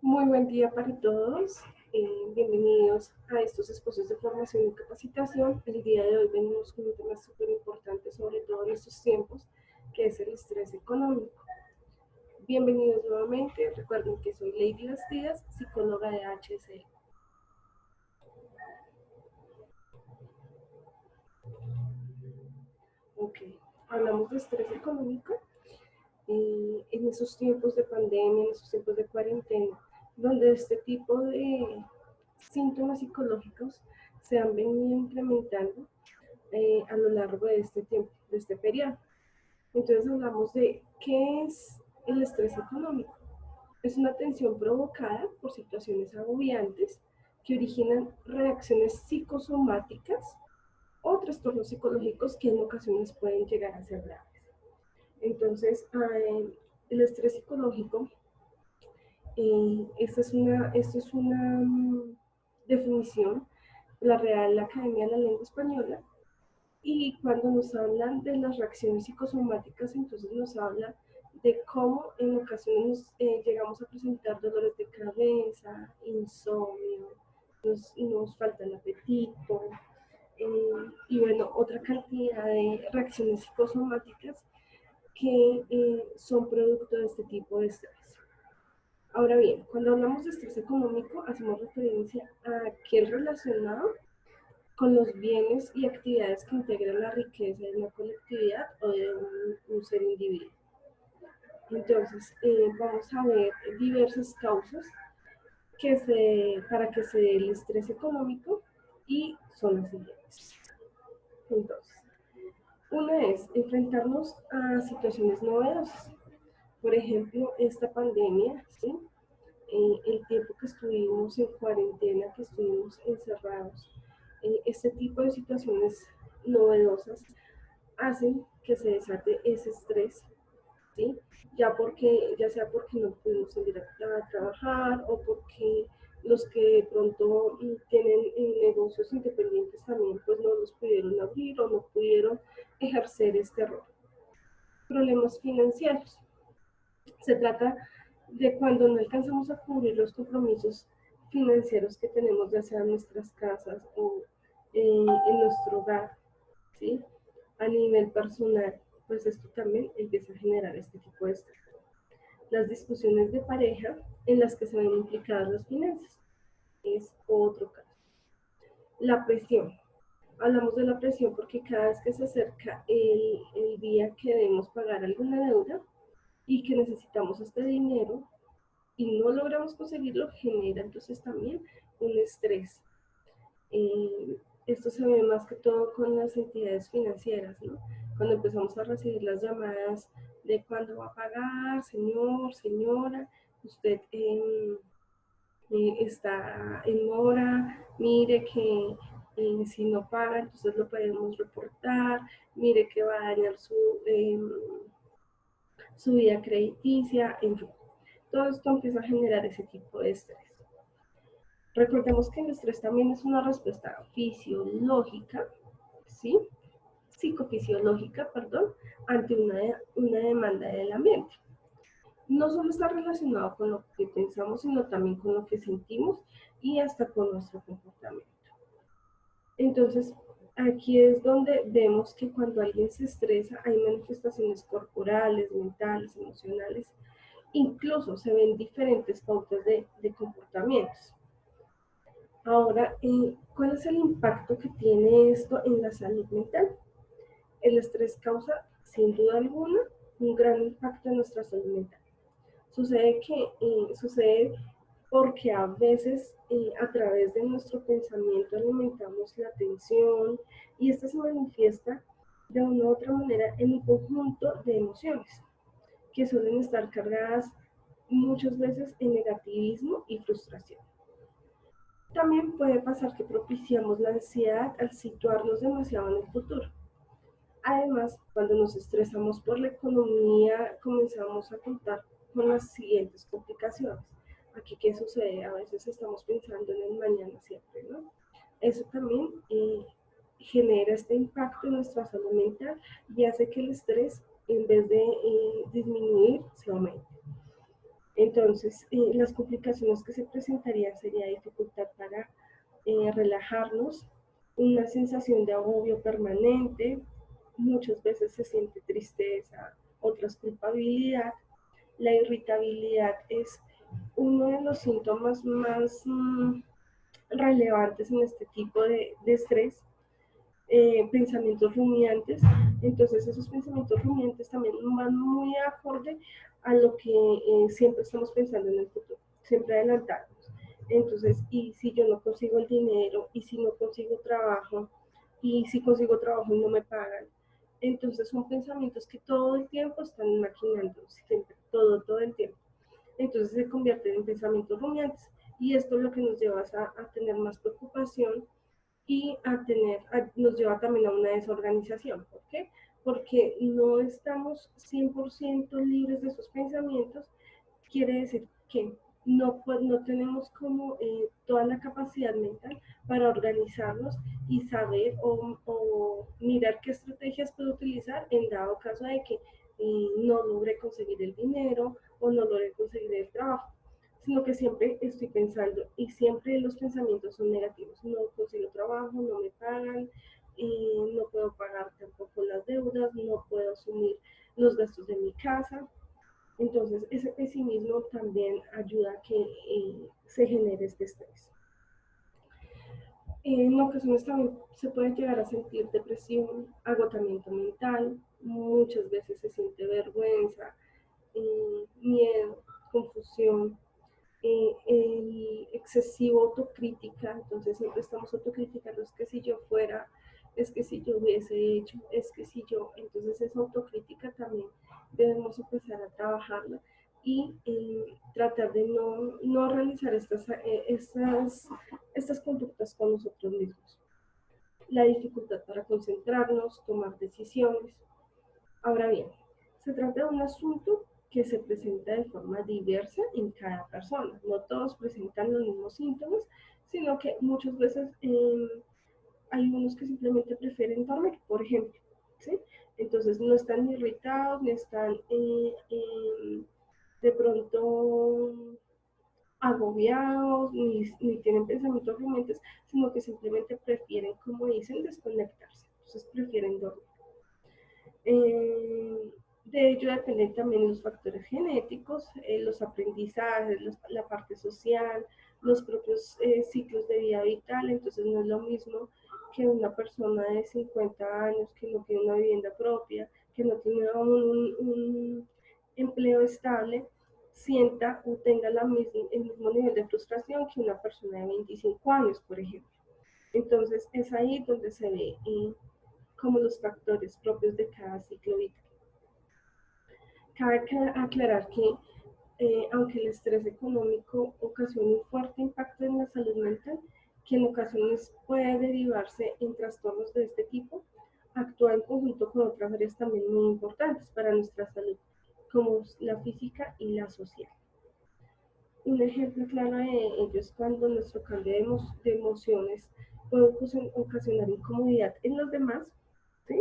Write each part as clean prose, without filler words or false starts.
Muy buen día para todos. Bienvenidos a estos espacios de formación y capacitación. El día de hoy venimos con un tema súper importante, sobre todo en estos tiempos, que es el estrés económico. Bienvenidos nuevamente. Recuerden que soy Lady Bastidas, psicóloga de HSL. Ok, hablamos de estrés económico en esos tiempos de pandemia, en esos tiempos de cuarentena, donde este tipo de síntomas psicológicos se han venido incrementando a lo largo de este tiempo, de este periodo. Entonces hablamos de qué es el estrés económico. Es una tensión provocada por situaciones agobiantes que originan reacciones psicosomáticas o trastornos psicológicos que en ocasiones pueden llegar a ser graves. Entonces, el estrés psicológico, esta es una definición de la Real Academia de la Lengua Española. Y cuando nos hablan de las reacciones psicosomáticas, entonces nos habla de cómo en ocasiones llegamos a presentar dolores de cabeza, insomnio, nos falta el apetito, y bueno, otra cantidad de reacciones psicosomáticas que son producto de este tipo de estrés. Ahora bien, cuando hablamos de estrés económico, hacemos referencia a aquel relacionado con los bienes y actividades que integran la riqueza de una colectividad o de un ser individual. Entonces, vamos a ver diversas causas para que se dé el estrés económico y son las siguientes. Entonces, una es enfrentarnos a situaciones novedosas. Por ejemplo, esta pandemia, ¿sí? El tiempo que estuvimos en cuarentena, que estuvimos encerrados, este tipo de situaciones novedosas hacen que se desate ese estrés, ¿sí? Ya sea porque no pudimos salir a trabajar o porque los que de pronto tienen negocios independientes también pues no los pudieron abrir o no pudieron ejercer este rol. Problemas financieros. Se trata de cuando no alcanzamos a cubrir los compromisos financieros que tenemos, ya sea en nuestras casas o en nuestro hogar, ¿sí? A nivel personal, pues esto también empieza a generar este tipo de estrés. Las discusiones de pareja en las que se ven implicadas las finanzas es otro caso. La presión. Hablamos de la presión porque cada vez que se acerca el día que debemos pagar alguna deuda y que necesitamos este dinero, y no logramos conseguirlo, genera entonces también un estrés. Esto se ve más que todo con las entidades financieras, ¿no? Cuando empezamos a recibir las llamadas de cuándo va a pagar, señor, señora, usted está en mora, mire que si no paga, entonces lo podemos reportar, mire que va a dañar su vida crediticia, en fin. Todo esto empieza a generar ese tipo de estrés. Recordemos que el estrés también es una respuesta fisiológica, ¿sí? Psicofisiológica, perdón, ante una demanda del ambiente. No solo está relacionado con lo que pensamos, sino también con lo que sentimos y hasta con nuestro comportamiento. Entonces, aquí es donde vemos que cuando alguien se estresa hay manifestaciones corporales, mentales, emocionales, incluso se ven diferentes pautas de comportamientos. Ahora, ¿cuál es el impacto que tiene esto en la salud mental? El estrés causa, sin duda alguna, un gran impacto en nuestra salud mental. Sucede porque a veces a través de nuestro pensamiento alimentamos la tensión y esta se manifiesta de una u otra manera en un conjunto de emociones que suelen estar cargadas muchas veces en negativismo y frustración. También puede pasar que propiciamos la ansiedad al situarnos demasiado en el futuro. Además, cuando nos estresamos por la economía, comenzamos a contar con las siguientes complicaciones. Aquí, ¿qué sucede? A veces estamos pensando en el mañana siempre, ¿no? Eso también genera este impacto en nuestra salud mental y hace que el estrés, en vez de disminuir, se aumente. Entonces, las complicaciones que se presentarían sería dificultad para relajarnos, una sensación de agobio permanente, muchas veces se siente tristeza, otras culpabilidad. La irritabilidad es uno de los síntomas más relevantes en este tipo de estrés. Pensamientos rumiantes, entonces esos pensamientos rumiantes también van muy acorde a lo que siempre estamos pensando en el futuro, siempre adelantarnos. Entonces, y si yo no consigo el dinero, y si no consigo trabajo, y si consigo trabajo y no me pagan, entonces son pensamientos que todo el tiempo están maquinando, siempre, todo el tiempo. Entonces se convierten en pensamientos rumiantes y esto es lo que nos lleva a tener más preocupación y nos lleva también a una desorganización. ¿Por qué? Porque no estamos 100% libres de esos pensamientos, quiere decir que no tenemos como toda la capacidad mental para organizarnos y saber o mirar qué estrategias puedo utilizar en dado caso de que no logre conseguir el dinero o no logre conseguir el trabajo, sino que siempre estoy pensando y siempre los pensamientos son negativos. No consigo trabajo, no me pagan, no puedo pagar tampoco las deudas, no puedo asumir los gastos de mi casa. Entonces, ese pesimismo también ayuda a que se genere este estrés. En ocasiones también se puede llegar a sentir depresión, agotamiento mental, muchas veces se siente vergüenza, miedo, confusión, el excesivo autocrítica, entonces siempre estamos autocriticando, es que si yo fuera, es que si yo hubiese hecho, es que si yo, entonces esa autocrítica también debemos empezar a trabajarla y tratar de no realizar estas conductas con nosotros mismos. La dificultad para concentrarnos, tomar decisiones. Ahora bien, se trata de un asunto que se presenta de forma diversa en cada persona. No todos presentan los mismos síntomas, sino que muchas veces hay unos que simplemente prefieren dormir, por ejemplo. ¿Sí? Entonces no están ni irritados, ni están de pronto agobiados, ni tienen pensamientos rumiantes, sino que simplemente prefieren, como dicen, desconectarse. Entonces prefieren dormir. De ello dependen también los factores genéticos, los aprendizajes, la parte social, los propios ciclos de vida vital. Entonces no es lo mismo que una persona de 50 años que no tiene una vivienda propia, que no tiene un empleo estable, sienta o tenga el mismo nivel de frustración que una persona de 25 años, por ejemplo. Entonces es ahí donde se ve como los factores propios de cada ciclo vital. Cabe aclarar que aunque el estrés económico ocasiona un fuerte impacto en la salud mental, que en ocasiones puede derivarse en trastornos de este tipo, actúa en conjunto con otras áreas también muy importantes para nuestra salud, como la física y la social. Un ejemplo claro de ello es cuando nuestro cambio de emociones puede ocasionar incomodidad en los demás, ¿sí?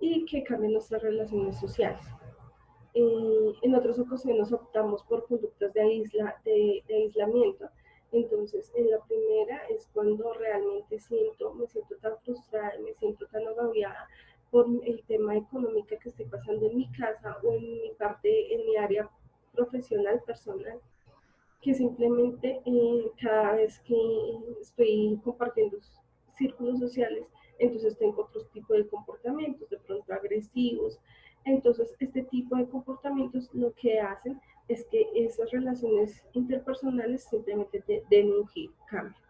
Y que cambien nuestras relaciones sociales. En otras ocasiones optamos por conductas de aislamiento. Entonces, en la primera es cuando realmente me siento tan frustrada, me siento tan agobiada por el tema económico que estoy pasando en mi casa o en mi parte, en mi área profesional, personal, que simplemente cada vez que estoy compartiendo círculos sociales, entonces tengo otros tipos de comportamientos, de pronto agresivos. Entonces, este tipo de comportamientos lo que hacen es que esas relaciones interpersonales simplemente den un giro, cambian.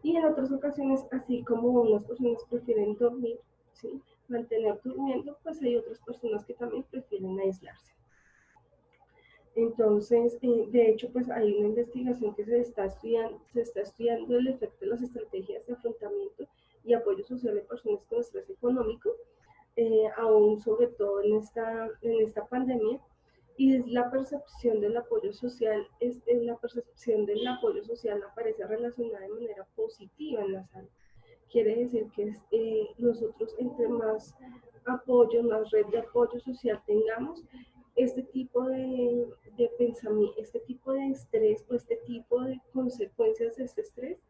Y en otras ocasiones, así como unas personas prefieren dormir, ¿sí? Mantener durmiendo, pues hay otras personas que también prefieren aislarse. Entonces, de hecho, pues hay una investigación que se está estudiando el efecto de las estrategias de afrontamiento y apoyo social en personas con estrés económico, aún sobre todo en esta pandemia, y es la percepción del apoyo social, la percepción del apoyo social aparece relacionada de manera positiva en la salud. Quiere decir que nosotros entre más apoyo, más red de apoyo social tengamos, este tipo de pensamiento, este tipo de estrés o este tipo de consecuencias de este estrés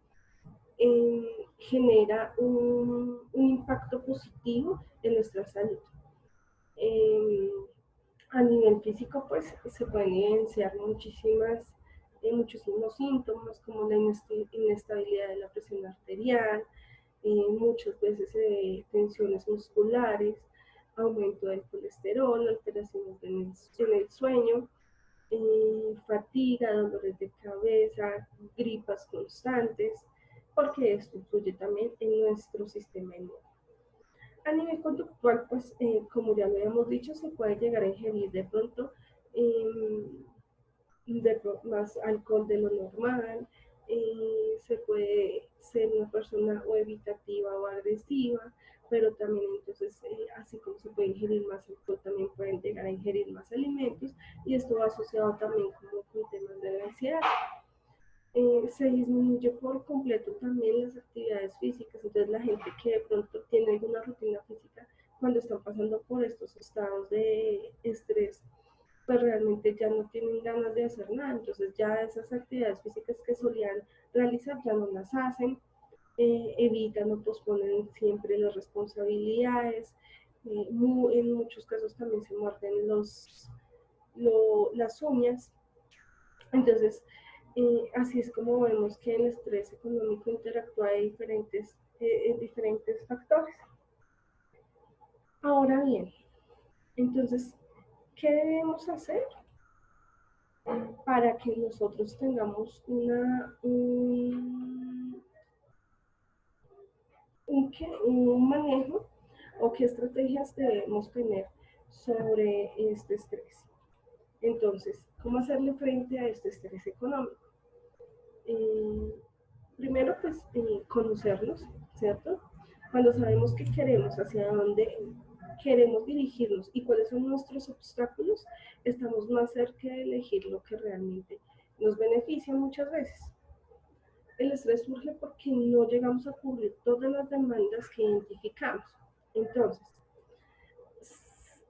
genera un impacto positivo en nuestra salud. Eh, a nivel físico, pues se pueden evidenciar muchísimos síntomas como la inestabilidad de la presión arterial, muchas veces tensiones musculares, aumento del colesterol, alteraciones en el sueño, fatiga, dolores de cabeza, gripas constantes, porque esto influye también en nuestro sistema inmune. A nivel conductual, pues como ya lo habíamos dicho, se puede llegar a ingerir de pronto eh, más alcohol de lo normal, se puede ser una persona o evitativa o agresiva, pero también entonces, así como se puede ingerir más alcohol, también pueden llegar a ingerir más alimentos y esto va asociado también como con temas de ansiedad. Se disminuye por completo también las actividades físicas, entonces la gente que de pronto tiene alguna rutina física, cuando están pasando por estos estados de estrés, pues realmente ya no tienen ganas de hacer nada, entonces ya esas actividades físicas que solían realizar ya no las hacen, evitan o posponen siempre las responsabilidades, en muchos casos también se muerden las uñas, entonces así es como vemos que el estrés económico interactúa en diferentes factores. Ahora bien, entonces, ¿qué debemos hacer para que nosotros tengamos un manejo o qué estrategias debemos tener sobre este estrés? Entonces, ¿cómo hacerle frente a este estrés económico? Eh, Primero, pues, conocernos, ¿cierto? Cuando sabemos qué queremos, hacia dónde queremos dirigirnos y cuáles son nuestros obstáculos, estamos más cerca de elegir lo que realmente nos beneficia muchas veces. El estrés surge porque no llegamos a cubrir todas las demandas que identificamos. Entonces,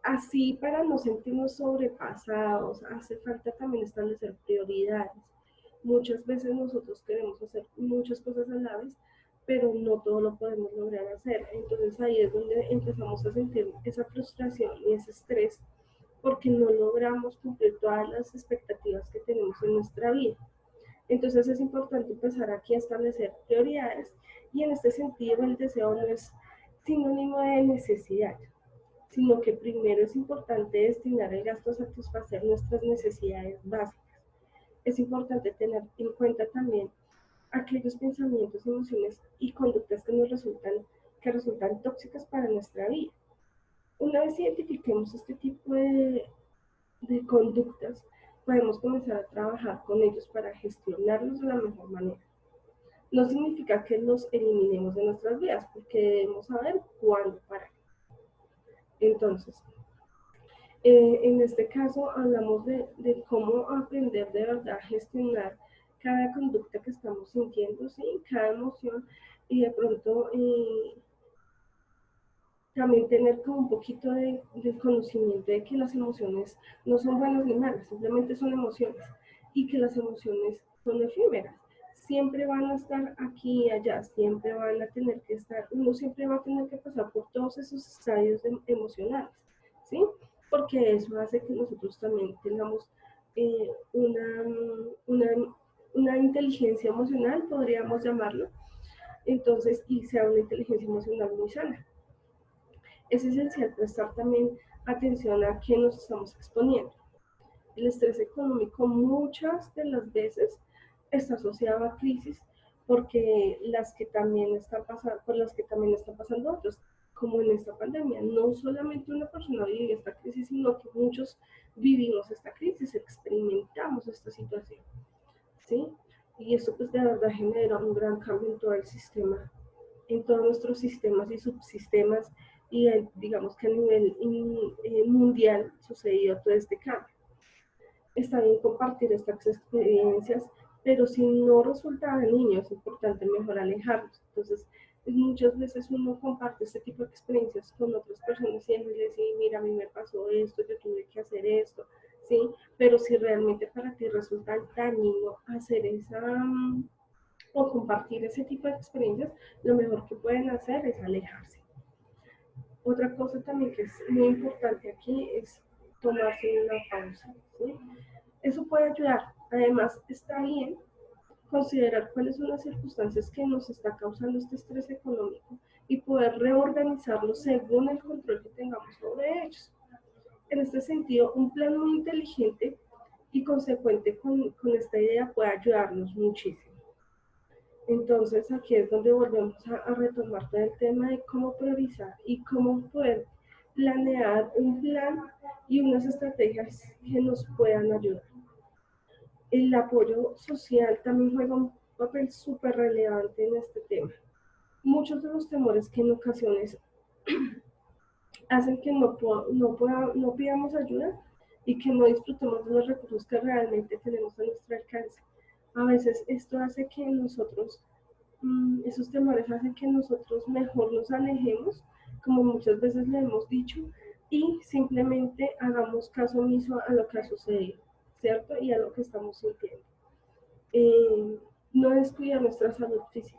así para no sentirnos sobrepasados, hace falta también establecer prioridades. Muchas veces nosotros queremos hacer muchas cosas a la vez, pero no todo lo podemos lograr hacer. Entonces ahí es donde empezamos a sentir esa frustración y ese estrés porque no logramos cumplir todas las expectativas que tenemos en nuestra vida. Entonces es importante empezar aquí a establecer prioridades y en este sentido el deseo no es sinónimo de necesidad, sino que primero es importante destinar el gasto a satisfacer nuestras necesidades básicas. Es importante tener en cuenta también aquellos pensamientos, emociones y conductas que resultan tóxicas para nuestra vida. Una vez identifiquemos este tipo de conductas, podemos comenzar a trabajar con ellos para gestionarlos de la mejor manera. No significa que los eliminemos de nuestras vidas, porque debemos saber cuándo parar. Entonces, en este caso hablamos de cómo aprender de verdad a gestionar cada conducta que estamos sintiendo, ¿sí? Cada emoción y de pronto también tener como un poquito de conocimiento de que las emociones no son buenas ni malas, simplemente son emociones y que las emociones son efímeras. Siempre van a estar aquí y allá, siempre van a tener que estar, uno siempre va a tener que pasar por todos esos estadios emocionales, ¿sí? Porque eso hace que nosotros también tengamos eh, una, una, una inteligencia emocional, podríamos llamarlo, entonces, y sea una inteligencia emocional muy sana. Es esencial prestar también atención a qué nos estamos exponiendo. El estrés económico muchas de las veces está asociado a crisis porque las que también están pasando, por las que también están pasando otros, como en esta pandemia. No solamente una persona vive esta crisis, sino que muchos vivimos esta crisis, experimentamos esta situación, ¿sí? Y esto pues de verdad genera un gran cambio en todo el sistema, en todos nuestros sistemas y subsistemas y digamos que a nivel mundial sucedió todo este cambio. Está bien compartir estas experiencias, pero si no resulta dañino es importante mejor alejarnos. Entonces, Muchas veces uno comparte este tipo de experiencias con otras personas y les dice, mira, a mí me pasó esto, yo tuve que hacer esto, ¿sí? Pero si realmente para ti resulta dañino hacer o compartir ese tipo de experiencias, lo mejor que pueden hacer es alejarse. Otra cosa también que es muy importante aquí es tomarse una pausa, ¿sí? Eso puede ayudar. Además, está bien considerar cuáles son las circunstancias que nos está causando este estrés económico y poder reorganizarlo según el control que tengamos sobre ellos. En este sentido, un plan muy inteligente y consecuente con esta idea puede ayudarnos muchísimo. Entonces aquí es donde volvemos a retomar todo el tema de cómo priorizar y cómo poder planear un plan y unas estrategias que nos puedan ayudar. El apoyo social también juega un papel súper relevante en este tema. Muchos de los temores que en ocasiones hacen que no pidamos ayuda y que no disfrutemos de los recursos que realmente tenemos a nuestro alcance. A veces esto hace que nosotros, esos temores hacen que nosotros mejor nos alejemos, como muchas veces le hemos dicho, y simplemente hagamos caso omiso a lo que ha sucedido, ¿cierto? Y a lo que estamos sintiendo. No descuidar nuestra salud física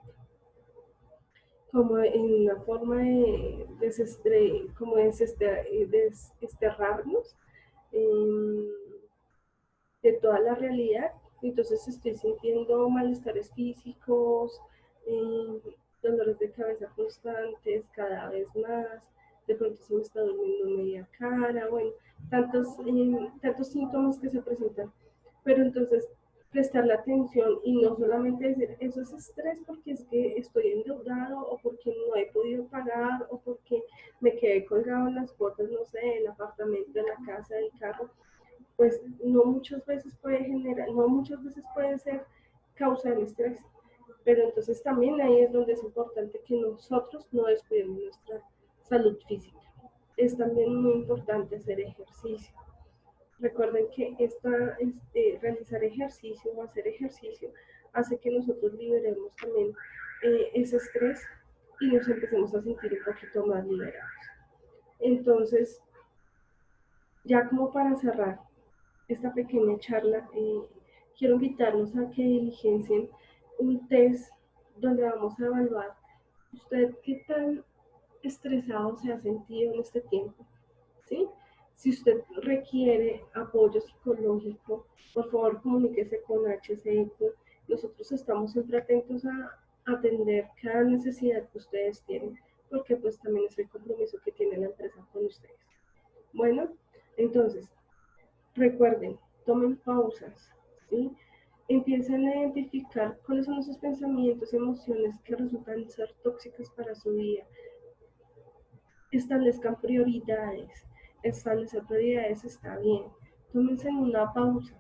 como en una forma de desterrarnos eh, de toda la realidad. Entonces estoy sintiendo malestares físicos, eh, dolores de cabeza constantes cada vez más, de pronto se me está durmiendo media cara, bueno, tantos síntomas que se presentan. Pero entonces prestar la atención y no solamente decir, eso es estrés porque es que estoy endeudado o porque no he podido pagar o porque me quedé colgado en las cuotas, no sé, el apartamento, la casa, el carro, pues no muchas veces puede ser causa del estrés, pero entonces también ahí es donde es importante que nosotros no descuidemos nuestra salud física. Es también muy importante hacer ejercicio. Recuerden que realizar ejercicio o hacer ejercicio hace que nosotros liberemos también ese estrés y nos empecemos a sentir un poquito más liberados. Entonces, ya como para cerrar esta pequeña charla, quiero invitarlos a que diligencien un test donde vamos a evaluar usted qué tan estresado se ha sentido en este tiempo, ¿sí? Si usted requiere apoyo psicológico, por favor comuníquese con HCQ. Nosotros estamos siempre atentos a atender cada necesidad que ustedes tienen, porque pues también es el compromiso que tiene la empresa con ustedes. Bueno, entonces, recuerden, tomen pausas, ¿sí? Empiecen a identificar cuáles son esos pensamientos, emociones que resultan ser tóxicas para su vida. Establezcan prioridades. Establecer prioridades está bien. Tómense una pausa,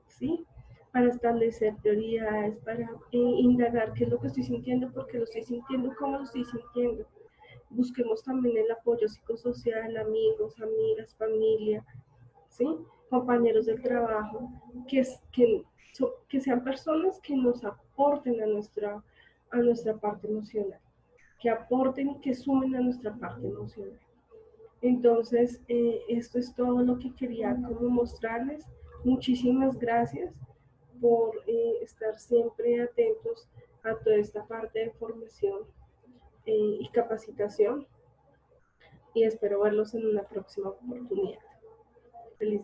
¿sí? Para establecer prioridades, para indagar qué es lo que estoy sintiendo, por qué lo estoy sintiendo, cómo lo estoy sintiendo. Busquemos también el apoyo psicosocial, amigos, amigas, familia, ¿sí? Compañeros del trabajo, que sean personas que nos aporten a nuestra parte emocional, que aporten y que sumen a nuestra parte emocional. Entonces, esto es todo lo que quería como mostrarles. Muchísimas gracias por estar siempre atentos a toda esta parte de formación y capacitación y espero verlos en una próxima oportunidad. Feliz